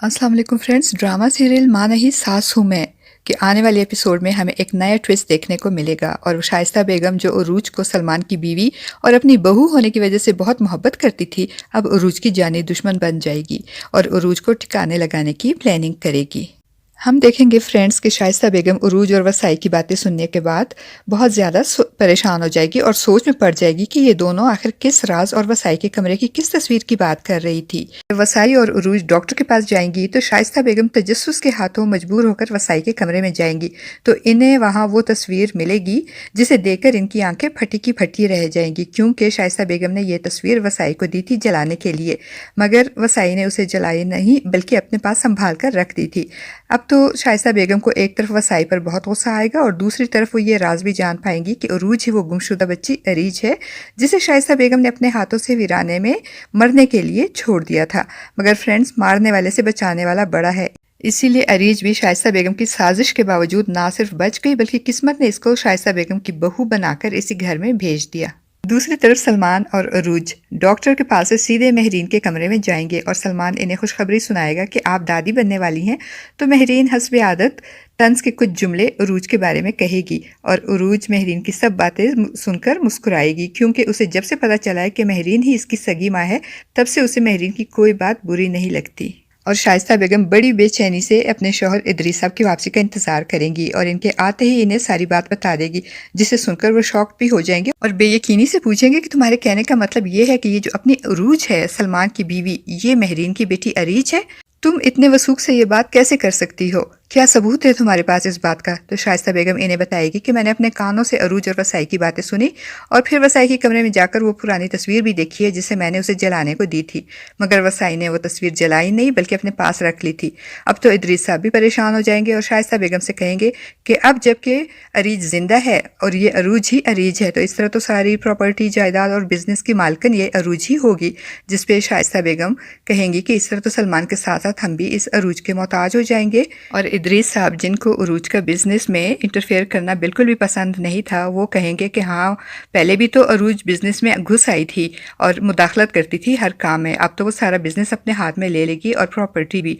अस्सलाम वालेकुम friends. Drama serial माँ नहीं सास हूँ मैं कि आने वाले एपिसोड में हमें एक नया ट्विस्ट देखने को मिलेगा और वो शाइस्ता बेगम जो उरूज को सलमान की बीवी और अपनी बहू होने की वजह से बहुत मोहब्बत करती थी, अब उरूज की जानी दुश्मन बन जाएगी और उरूज को ठिकाने लगाने की प्लानिंग करेगी। हम देखेंगे फ्रेंड्स कि शाइस्ता बेगम उरूज और वसाई की बातें सुनने के बाद बहुत ज़्यादा परेशान हो जाएगी और सोच में पड़ जाएगी कि ये दोनों आखिर किस राज और वसाई के कमरे की किस तस्वीर की बात कर रही थी। वसाई और उरूज डॉक्टर के पास जाएंगी तो शाइस्ता बेगम तजस्सुस के हाथों मजबूर होकर वसाई के कमरे में जाएंगी तो इन्हें वहाँ वो तस्वीर मिलेगी जिसे देखकर इनकी आंखें फटी की फटी रह जाएंगी, क्योंकि शाइस्ता बेगम ने यह तस्वीर वसाई को दी थी जलाने के लिए, मगर वसाई ने उसे जलाई नहीं बल्कि अपने पास संभाल कर रख दी थी। अब तो शाइस्ता बेगम को एक तरफ वसाई पर बहुत गुस्सा आएगा और दूसरी तरफ वो ये राज भी जान पाएंगी कि उरूज ही वो गुमशुदा बच्ची अरीज है जिसे शाइस्ता बेगम ने अपने हाथों से वीराने में मरने के लिए छोड़ दिया था। मगर फ्रेंड्स, मारने वाले से बचाने वाला बड़ा है, इसीलिए अरीज भी शाइस्ता बेगम की साजिश के बावजूद ना सिर्फ बच गई बल्कि किस्मत ने इसको शाइस्ता बेगम की बहू बनाकर इसी घर में भेज दिया। दूसरी तरफ सलमान और अरूज डॉक्टर के पास से सीधे महरीन के कमरे में जाएंगे और सलमान इन्हें खुशखबरी सुनाएगा कि आप दादी बनने वाली हैं। तो महरीन हस्बे आदत तंज के कुछ जुमले उरूज के बारे में कहेगी और उरूज महरीन की सब बातें सुनकर मुस्कुराएगी, क्योंकि उसे जब से पता चला है कि महरीन ही इसकी सगी माँ है तब से उसे महरीन की कोई बात बुरी नहीं लगती। और शाइस्ता बेगम बड़ी बेचैनी से अपने शौहर इदरीस साहब की वापसी का इंतजार करेंगी और इनके आते ही इन्हें सारी बात बता देगी, जिसे सुनकर वो शॉक भी हो जाएंगे और बेयकीनी से पूछेंगे कि तुम्हारे कहने का मतलब ये है कि ये जो अपनी उरूज है सलमान की बीवी, ये महरीन की बेटी अरीज है? तुम इतने वसूख से ये बात कैसे कर सकती हो? क्या सबूत है तुम्हारे पास इस बात का? तो शाइस्ता बेगम इन्हें बताएगी कि मैंने अपने कानों से अरूज और वसाई की बातें सुनी और फिर वसाई के कमरे में जाकर वो पुरानी तस्वीर भी देखी है जिसे मैंने उसे जलाने को दी थी, मगर वसाई ने वो तस्वीर जलाई नहीं बल्कि अपने पास रख ली थी। अब तो इदरीस साहब भी परेशान हो जाएंगे और शाइस्ता बेगम से कहेंगे कि अब जबकि अरीज जिंदा है और ये अरूज ही अरीज है तो इस तरह तो सारी प्रॉपर्टी, जायदाद और बिजनेस की मालकन ये अरूज ही होगी, जिसपे शाइस्ता बेगम कहेंगी कि इस तरह तो सलमान के साथ साथ हम भी इस अरूज के मोहताज हो जाएंगे। और इदरीस साहब, जिनको उरूज का बिजनेस में इंटरफेयर करना बिल्कुल भी पसंद नहीं था, वो कहेंगे कि हाँ, पहले भी तो उरूज बिजनेस में घुस आई थी और मुदाखलत करती थी हर काम में, अब तो वो सारा बिजनेस अपने हाथ में ले लेगी और प्रॉपर्टी भी।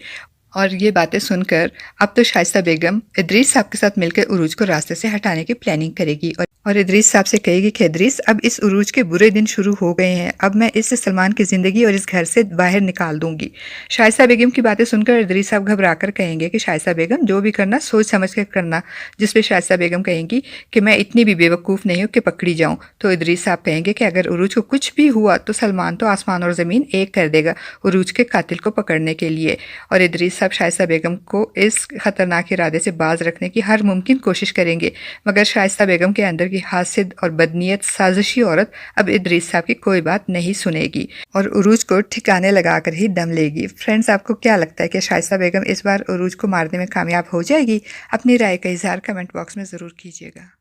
और ये बातें सुनकर अब तो शाइस्ता बेगम इदरीस साहब के साथ मिलकर उरूज को रास्ते से हटाने की प्लानिंग करेगी और इदरीस साहब से कहेगी कि इदरीस, अब इस उरूज के बुरे दिन शुरू हो गए हैं, अब मैं इससे सलमान की ज़िंदगी और इस घर से बाहर निकाल दूंगी। शाइस्ता बेगम की बातें सुनकर इदरीस साहब घबरा कर कहेंगे कि शाइस्ता बेगम, जो भी करना सोच समझ कर करना, जिस पे शाइस्ता बेगम कहेंगी कि मैं इतनी भी बेवकूफ़ नहीं हूँ कि पकड़ी जाऊँ। तो इदरीस साहब कहेंगे कि अगर उरूज को कुछ भी हुआ तो सलमान तो आसमान और ज़मीन एक कर देगा उरूज के कातिल को पकड़ने के लिए। और इदरीस साहब शाइस्ता बेगम को इस खतरनाक इरादे से बाज रखने की हर मुमकिन कोशिश करेंगे, मगर शाइस्ता बेगम के अंदर की हासिद और बदनीयत साजिशी औरत अब इदरीस साहब की कोई बात नहीं सुनेगी और उरूज को ठिकाने लगाकर ही दम लेगी। फ्रेंड्स, आपको क्या लगता है कि शाइस्ता बेगम इस बार उरूज को मारने में कामयाब हो जाएगी? अपनी राय का इजहार कमेंट बॉक्स में ज़रूर कीजिएगा।